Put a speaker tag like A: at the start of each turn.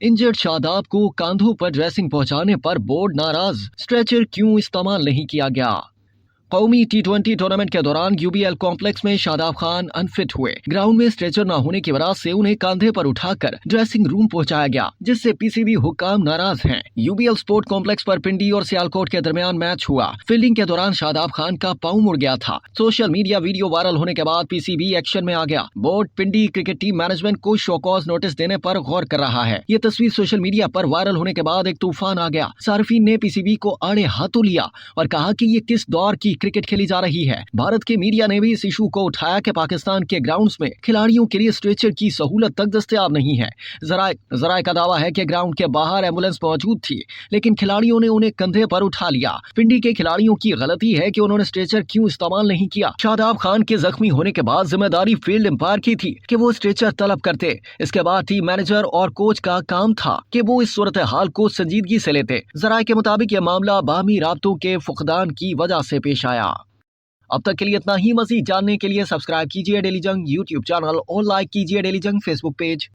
A: Injured Shadab को कंधों पर ड्रेसिंग पहुंचाने पर बोर्ड नाराज, स्ट्रेचर क्यों इस्तेमाल नहीं किया गया। कौमी T20 टूर्नामेंट के दौरान UBL कॉम्प्लेक्स में शादाब खान अनफिट हुए। ग्राउंड में स्ट्रेचर न होने की वजह से उन्हें कंधे पर उठाकर ड्रेसिंग रूम पहुंचाया गया, जिससे PCB हुक्काम नाराज हैं। UBL स्पोर्ट कॉम्प्लेक्स पर पिंडी और सियालकोट के दरमियान मैच हुआ। फील्डिंग के दौरान शादाब खान का पांव मुड़ गया था। सोशल मीडिया वीडियो वायरल होने के बाद PCB एक्शन में आ गया। बोर्ड पिंडी क्रिकेट टीम मैनेजमेंट को शोकॉज नोटिस देने पर गौर कर रहा है। ये तस्वीर सोशल मीडिया पर वायरल होने के बाद एक तूफान आ गया। सार्फिन ने PCB को आड़े हाथों लिया और कहा कि ये किस दौर की क्रिकेट खेली जा रही है। भारत के मीडिया ने भी इस इशू को उठाया कि पाकिस्तान के ग्राउंड्स में खिलाड़ियों के लिए स्ट्रेचर की सहूलत तक दस्तयाब नहीं है। जराए का दावा है कि ग्राउंड के बाहर एम्बुलेंस मौजूद थी, लेकिन खिलाड़ियों ने उन्हें कंधे पर उठा लिया। पिंडी के खिलाड़ियों की गलती है कि उन्होंने स्ट्रेचर क्यों इस्तेमाल नहीं किया। शादाब खान के जख्मी होने के बाद जिम्मेदारी फील्ड एम्पायर की थी कि वो स्ट्रेचर तलब करते। इसके बाद टीम मैनेजर और कोच का काम था कि वो इस सूरत हाल को संजीदगी से लेते। जराए के मुताबिक यह मामला बाहमी राब्तों के फुकदान की वजह से पेश आया। अब तक के लिए इतना ही। मज़ीद जानने के लिए सब्सक्राइब कीजिए डेली जंग YouTube चैनल और लाइक कीजिए डेली जंग Facebook पेज।